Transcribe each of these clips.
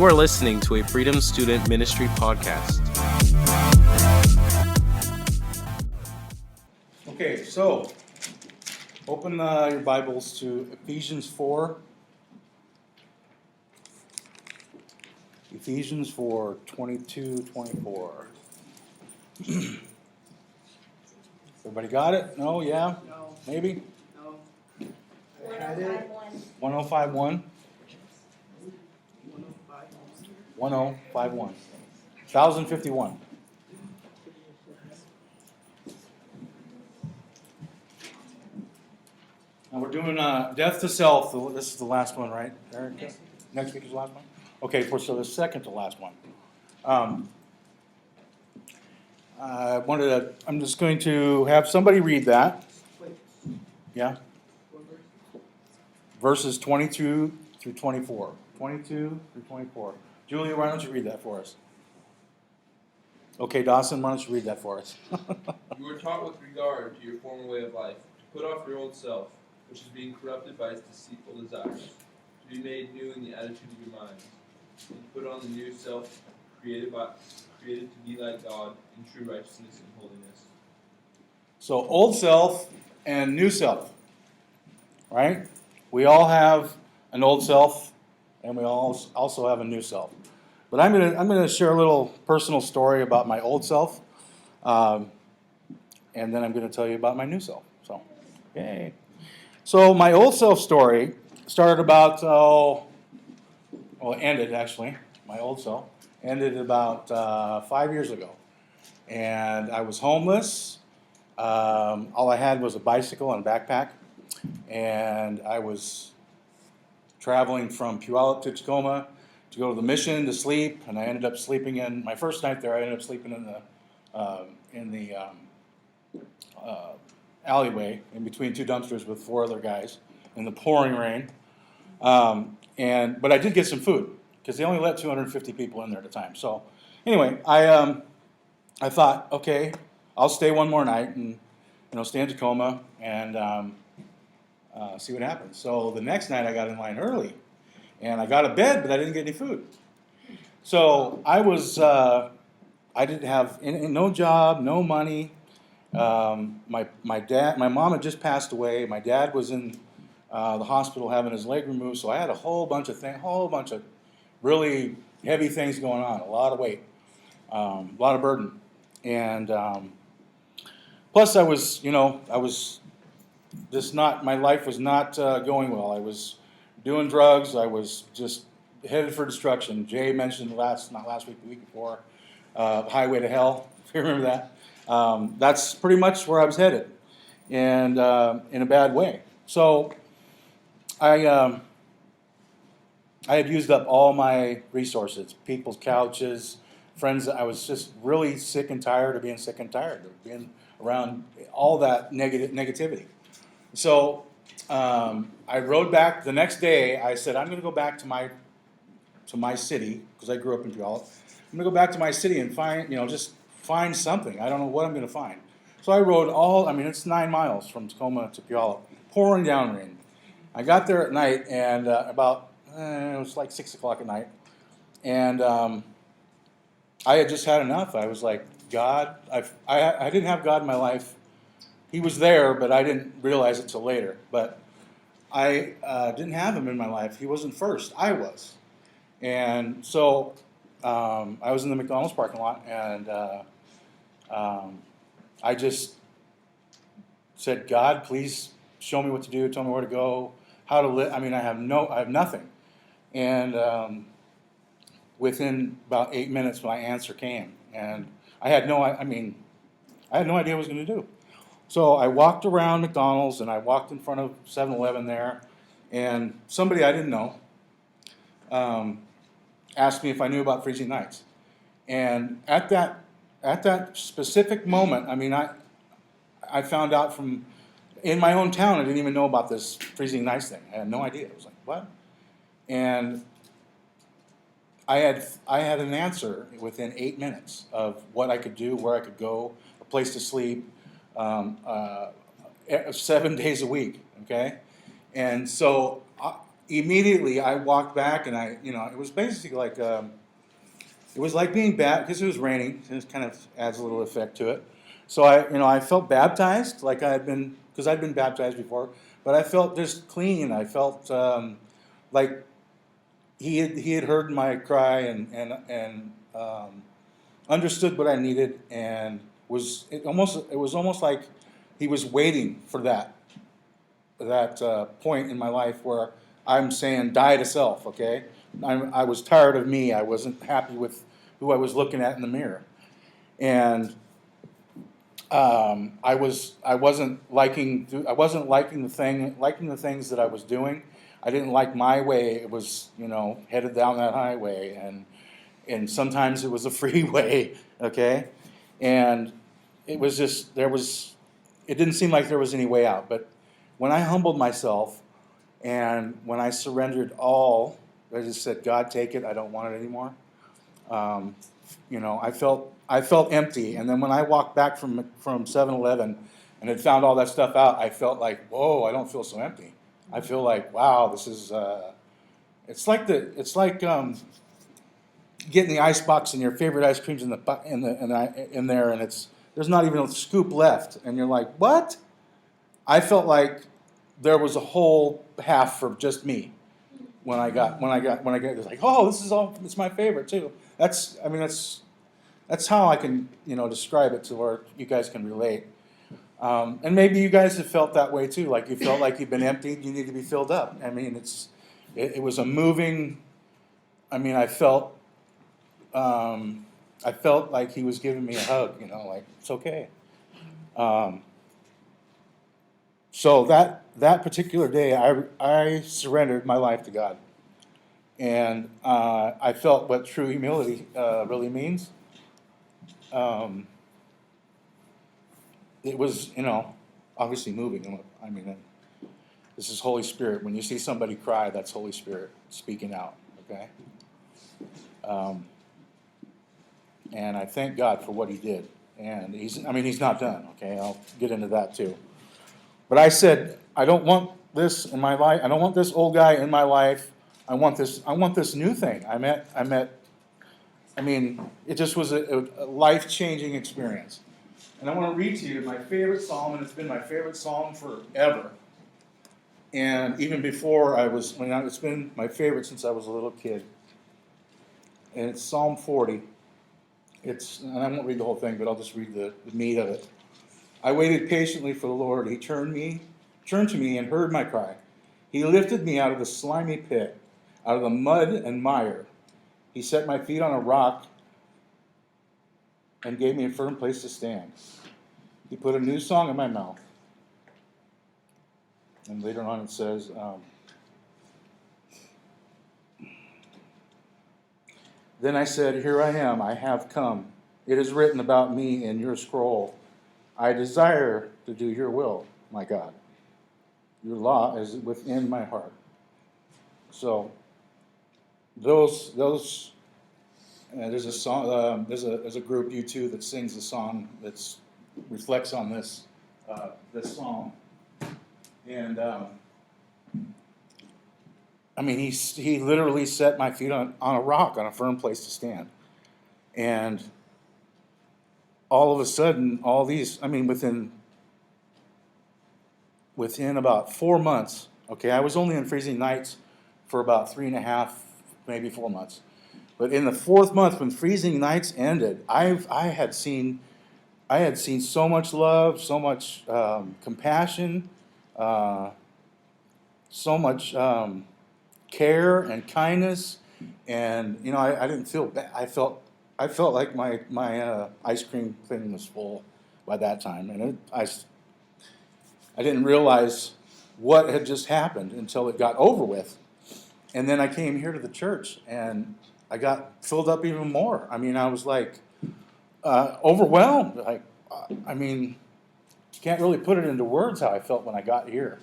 You are listening to a Freedom Student Ministry podcast. Okay, so open your Bibles to Ephesians 4. Ephesians 4, 22, 24. Everybody got it? No? Yeah? No. Maybe? No. 1051. 1051? 105. 1051. 1051. Now we're doing death to self. This is the last one, right, Eric? Next week is the last one? Okay, so the second to last one. I'm just going to have somebody read that. Wait, Yeah? what verse? Verses 22 through 24. 22 through 24. Julia, why don't you read that for us? Okay, Dawson, why don't you read that for us? You were taught with regard to your former way of life, to put off your old self, which is being corrupted by its deceitful desires, to be made new in the attitude of your minds, and to put on the new self, created to be like God in true righteousness and holiness. So old self and new self, right? We all have an old self, and we all also have a new self. But I'm gonna share a little personal story about my old self, and then I'm gonna tell you about my new self. So, yay! So my old self story started about it ended actually. My old self ended about 5 years ago, and I was homeless. All I had was a bicycle and a backpack, and I was traveling from Puyallup to Tacoma to go to the mission to sleep, and I ended up sleeping in my first night there. I ended up sleeping in the alleyway in between two dumpsters with four other guys in the pouring rain. But I did get some food because they only let 250 people in there at a time. So anyway, I thought, okay, I'll stay one more night and stay in Tacoma and see what happens. So the next night I got in line early, and I got a bed, but I didn't get any food. So I didn't have no job, no money. My mom had just passed away. My dad was in the hospital having his leg removed. So I had a whole bunch of really heavy things going on, a lot of weight, a lot of burden, and plus I was just not. My life was not going well. I was doing drugs. I was just headed for destruction. Jay mentioned not last week, the week before, Highway to Hell. If you remember that, that's pretty much where I was headed, and in a bad way. So I had used up all my resources, people's couches, friends. I was just really sick and tired of being sick and tired of being around all that negativity. So I rode back the next day. I said, I'm going to go back to my city, because I grew up in Puyallup. I'm going to go back to my city and just find something. I don't know what I'm going to find. So I rode it's 9 miles from Tacoma to Puyallup, pouring down rain. I got there at night, and it was like 6 o'clock at night, and I had just had enough. I was like, God, I didn't have God in my life. He was there, but I didn't realize it till later. But I didn't have him in my life. He wasn't first. I was. And so I was in the McDonald's parking lot, and I just said, God, please show me what to do, tell me where to go, how to live. I have nothing. And within about 8 minutes, my answer came, and I had no idea what I was going to do. So I walked around McDonald's, and I walked in front of 7-Eleven there, and somebody I didn't know asked me if I knew about freezing nights. And at that specific moment, I found out from in my own town, I didn't even know about this freezing nights thing. I had no idea. I was like, what? And I had an answer within 8 minutes of what I could do, where I could go, a place to sleep, 7 days a week. Okay, and so immediately I walked back and it was basically like, it was like being because it was raining, and it kind of adds a little effect to it. So I felt baptized like because I'd been baptized before, but I felt just clean. I felt like he had heard my cry and understood what I needed, and it was almost like he was waiting for that point in my life where I'm saying die to self. Okay, I was tired of me. I wasn't happy with who I was looking at in the mirror, and I wasn't liking the things that I was doing. I didn't like my way. It was headed down that highway, and sometimes it was a freeway. Okay, and it was just it didn't seem like there was any way out. But when I humbled myself and when I surrendered all, I just said, God, take it. I don't want it anymore. Um, I felt empty. And then when I walked back from 7-Eleven and had found all that stuff out, I felt like, whoa, I don't feel so empty. I feel like, wow, this is. It's like getting the ice box and your favorite ice creams in there, and there's not even a scoop left, and you're like, what? I felt like there was a whole half for just me when I got it was like, oh, it's my favorite too. That's how I can describe it to where you guys can relate. And maybe you guys have felt that way too, like you felt like you've been emptied, you need to be filled up. I mean, it was a moving. I mean, I felt like he was giving me a hug, like it's okay. So that particular day, I surrendered my life to God, and I felt what true humility really means. It was, obviously moving. I mean, this is Holy Spirit. When you see somebody cry, that's Holy Spirit speaking out. Okay. And I thank God for what He did. And He's not done. Okay, I'll get into that too. But I said, I don't want this in my life. I don't want this old guy in my life. I want this new thing. It just was a life-changing experience. And I want to read to you my favorite psalm, and it's been my favorite psalm forever. And even before it's been my favorite since I was a little kid. And it's Psalm 40. And I won't read the whole thing, but I'll just read the meat of it. I waited patiently for the Lord. He turned to me and heard my cry. He lifted me out of the slimy pit, out of the mud and mire. He set my feet on a rock and gave me a firm place to stand. He put a new song in my mouth. And later on it says, then I said, here I am, I have come. It is written about me in your scroll. I desire to do your will, my God. Your law is within my heart. So, there's a song. There's a group U2 that sings a song that reflects on this psalm, and he literally set my feet on a rock, on a firm place to stand, and all of a sudden, all these, within about 4 months, okay, I was only in freezing nights for about 3.5, maybe 4 months. But in the 4th month, when freezing nights ended, I had seen so much love, so much compassion, so much care and kindness, and I didn't feel bad. I felt like my ice cream thing was full by that time, and I didn't realize what had just happened until it got over with. And then I came here to the church, and I got filled up even more. I was like overwhelmed. You can't really put it into words how I felt when I got here.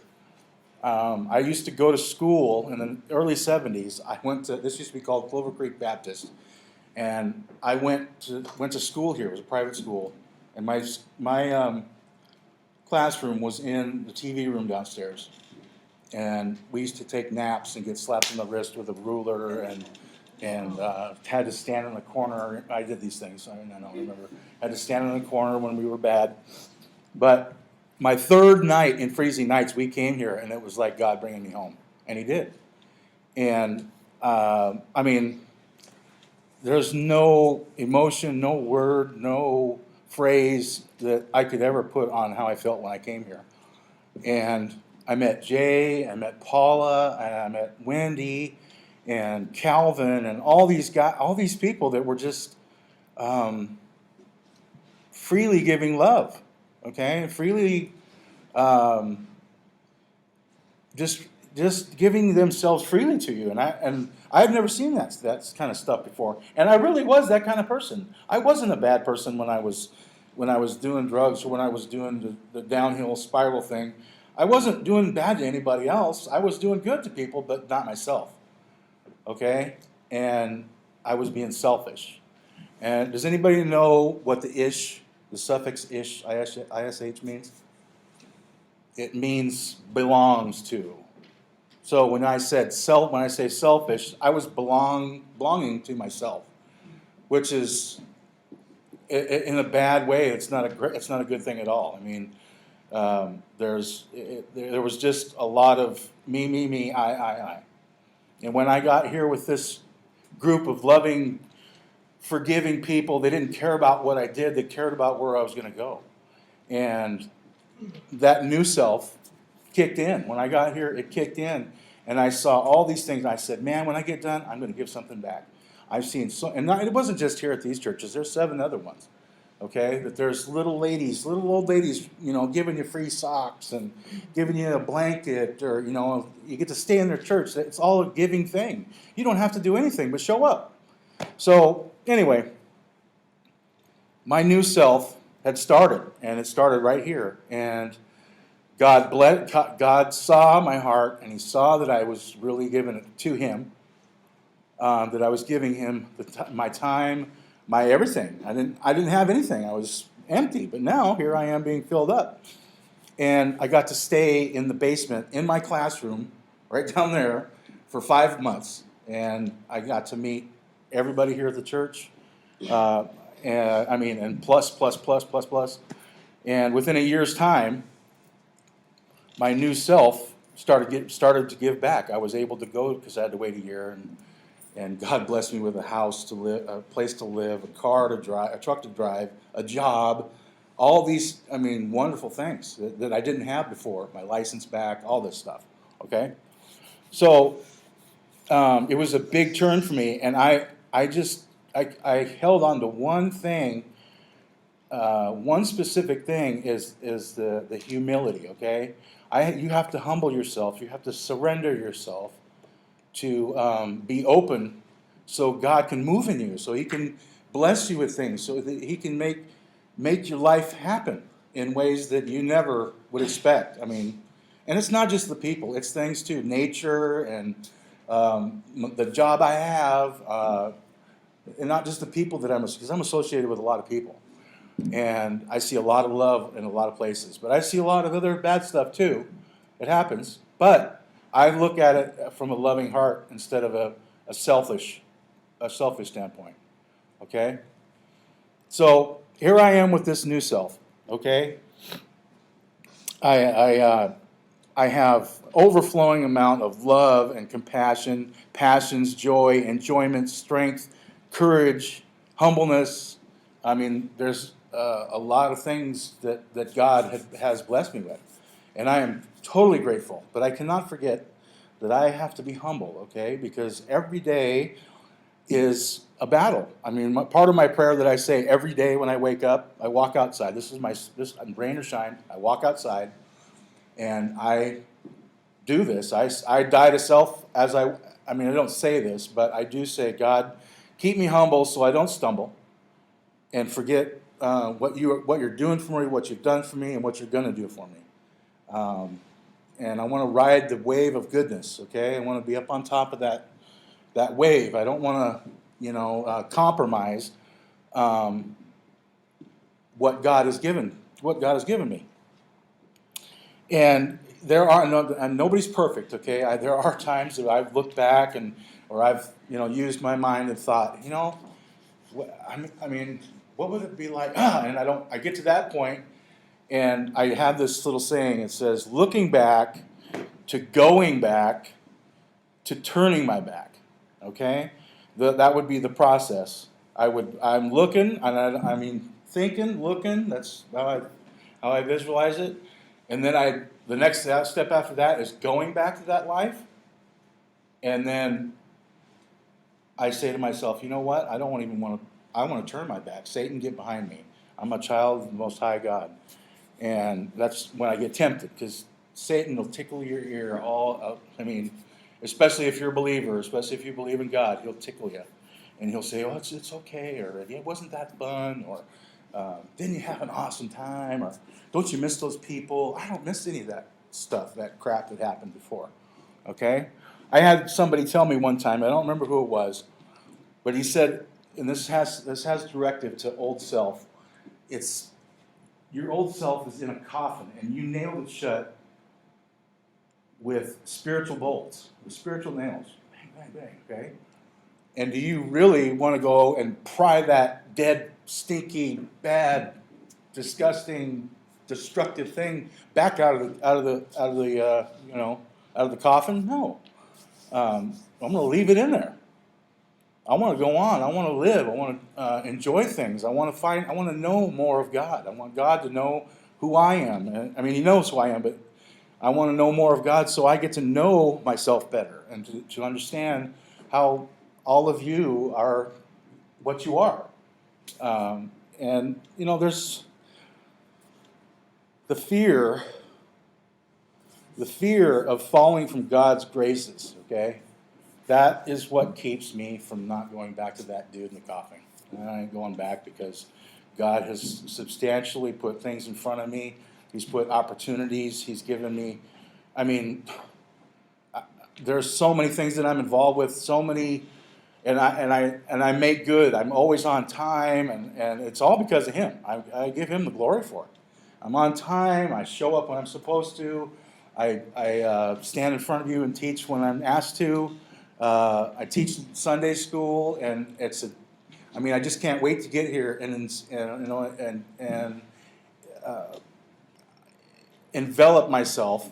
I used to go to school in the early 70s. This used to be called Clover Creek Baptist, and I went to school here. It was a private school, and my classroom was in the TV room downstairs. And we used to take naps and get slapped on the wrist with a ruler and had to stand in the corner. I did these things, I don't remember. Had to stand in the corner when we were bad. But my third night in Freezing Nights, we came here, and it was like God bringing me home. And he did. And, I mean, there's no emotion, no word, no phrase that I could ever put on how I felt when I came here. And I met Jay, I met Paula, and I met Wendy, and Calvin, and all these guys, all these people that were just freely giving love, okay, freely just giving themselves freely to you. And I've never seen that kind of stuff before. And I really was that kind of person. I wasn't a bad person when I was doing drugs or when I was doing the downhill spiral thing. I wasn't doing bad to anybody else. I was doing good to people, but not myself. Okay? And I was being selfish. And does anybody know what the suffix ish, ish means? It means belongs to. So when I say selfish, I was belonging to myself, which is, in a bad way, it's not a good thing at all. I mean, there was just a lot of me, I. And when I got here with this group of loving, forgiving people, they didn't care about what I did, they cared about where I was going to go. And that new self kicked in. When I got here, it kicked in. And I saw all these things. And I said, man, when I get done, I'm going to give something back. I've seen it wasn't just here at these churches. There's 7 other ones. Okay, that there's little old ladies, giving you free socks and giving you a blanket, or you get to stay in their church. It's all a giving thing. You don't have to do anything but show up. So anyway, my new self had started, and it started right here. And God saw my heart, and he saw that I was really giving it to him, that I was giving him my time, my everything. I didn't have anything. I was empty, but now here I am being filled up. And I got to stay in the basement in my classroom, right down there, for 5 months. And I got to meet everybody here at the church, and plus. And within a year's time, my new self started to give back. I was able to go because I had to wait a year, and God blessed me with a house to live, a place to live, a car to drive, a truck to drive, a job, all these, wonderful things that I didn't have before. My license back, all this stuff. Okay, so it was a big turn for me, and I held on to one thing. One specific thing is the humility. Okay, you have to humble yourself. You have to surrender yourself to be open, so God can move in you, so he can bless you with things, so that he can make your life happen in ways that you never would expect. And it's not just the people, it's things too, nature and the job I have, and not just the people because I'm associated with a lot of people. And I see a lot of love in a lot of places, but I see a lot of other bad stuff too. It happens, but I look at it from a loving heart instead of a selfish standpoint. Okay? So here I am with this new self. Okay? I have overflowing amount of love and compassion, passions, joy, enjoyment, strength, courage, humbleness. There's a lot of things that God has blessed me with. And I am totally grateful. But I cannot forget that I have to be humble, okay? Because every day is a battle. Part of my prayer that I say every day when I wake up, I walk outside. This rain or shine, I walk outside and I do this. I die to self I don't say this, but I do say, God, keep me humble so I don't stumble and forget what you're doing for me, what you've done for me, and what you're going to do for me. And I want to ride the wave of goodness, okay? I want to be up on top of that wave. I don't want to, compromise what God has given me. And there are no, and nobody's perfect, okay? There are times that I've looked back or I've used my mind and thought, I mean, what would it be like? And I get to that point, and I have this little saying. It says, looking back to going back to turning my back. Okay, that would be the process. I'm looking, and I mean thinking, looking. That's how I visualize it. And then the next step after that is going back to that life. And then I say to myself, you know what? I don't even want to. I want to turn my back. Satan, get behind me. I'm a child of the Most High God. And that's when I get tempted, because Satan will tickle your ear all up. I mean, especially if you're a believer, especially if you believe in God, he'll tickle you. And he'll say, oh, it's okay, or it wasn't that fun, or didn't you have an awesome time, or don't you miss those people? I don't miss any of that stuff, that crap that happened before. Okay? I had somebody tell me one time, I don't remember who it was, but he said, and this has directive to old self, it's your old self is in a coffin, and you nailed it shut with spiritual bolts, with spiritual nails. Bang, bang, bang, okay? And do you really want to go and pry that dead, stinky, bad, disgusting, destructive thing back out of the coffin? No. I'm going to leave it in there. I want to go on. I want to live. I want to enjoy things. I want to know more of God. I want God to know who I am. And, I mean, He knows who I am, but I want to know more of God so I get to know myself better and to understand how all of you are what you are. And, there's the fear of falling from God's graces, okay? That is what keeps me from not going back to that dude in the coffin. And I ain't going back because God has substantially put things in front of me. He's put opportunities. He's given me, there's so many things that I'm involved with, so many, and I make good. I'm always on time, and it's all because of Him. I give Him the glory for it. I'm on time. I show up when I'm supposed to. I stand in front of you and teach when I'm asked to. I teach Sunday school, and I just can't wait to get here and envelop myself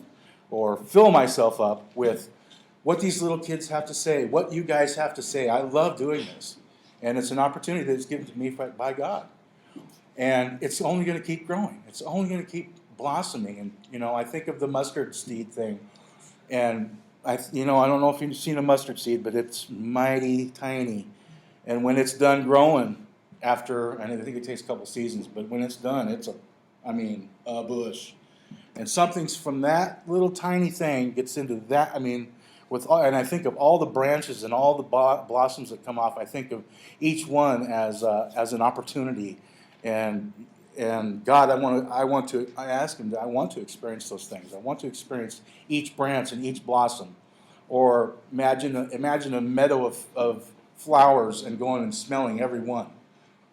or fill myself up with what these little kids have to say, what you guys have to say. I love doing this, and it's an opportunity that's given to me by God, and it's only going to keep growing. It's only going to keep blossoming, and I think of the mustard seed thing, and I don't know if you've seen a mustard seed, but it's mighty tiny. And when it's done growing after, and I think it takes a couple seasons, but when it's done, it's a bush. And something's from that little tiny thing gets into that, and I think of all the branches and all the blossoms that come off, I think of each one as an opportunity. And God, I ask Him that I want to experience those things. I want to experience each branch and each blossom. Or imagine a meadow of flowers and going and smelling every one.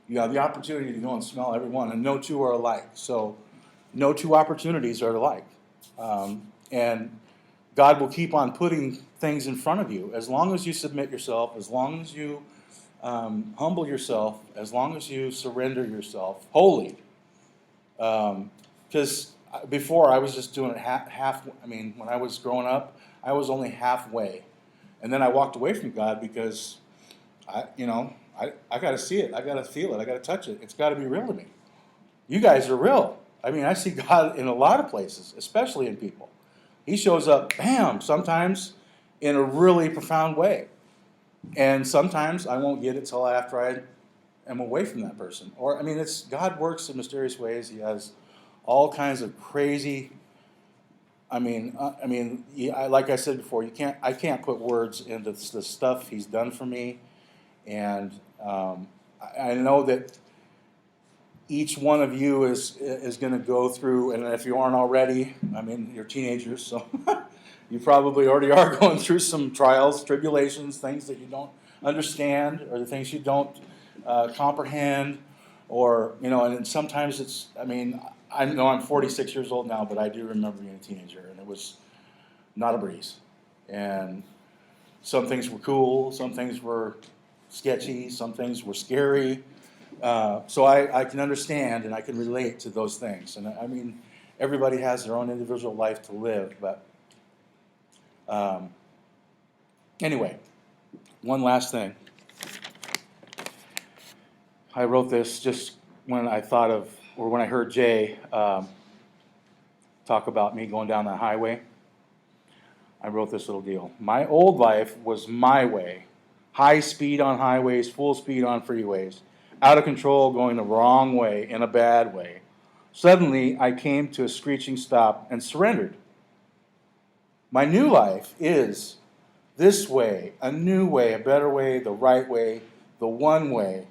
You have the opportunity to go and smell every one, and no two are alike. So no two opportunities are alike. And God will keep on putting things in front of you as long as you submit yourself, as long as you humble yourself, as long as you surrender yourself wholly. Because before I was just doing it half. When I was growing up, I was only halfway, and then I walked away from God because I got to see it, I got to feel it, I got to touch it. It's got to be real to me. You guys are real. I see God in a lot of places, especially in people. He shows up, bam, sometimes in a really profound way, and sometimes I won't get it till after I am away from that person. Or God works in mysterious ways. He has all kinds of crazy. Like I said before, I can't put words into the stuff He's done for me, and I know that each one of you is going to go through, and if you aren't already, you're teenagers, so you probably already are going through some trials, tribulations, things that you don't understand, or the things you don't comprehend. Or, you know, and sometimes it's, I mean, I know I'm 46 years old now, but I do remember being a teenager, and it was not a breeze. And some things were cool, some things were sketchy, some things were scary. So I can understand and I can relate to those things. And I mean, everybody has their own individual life to live, but anyway, one last thing. I wrote this just when I thought of, or when I heard Jay talk about me going down that highway. I wrote this little deal. My old life was my way. High speed on highways, full speed on freeways. Out of control, going the wrong way, in a bad way. Suddenly, I came to a screeching stop and surrendered. My new life is this way, a new way, a better way, the right way, the one way.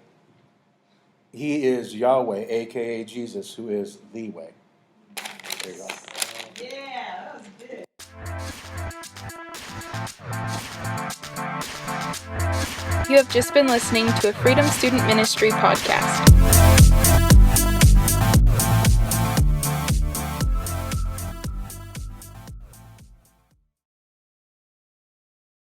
He is Yahweh, a.k.a. Jesus, who is the way. There you go. Yeah, that was good. You have just been listening to a Freedom Student Ministry podcast.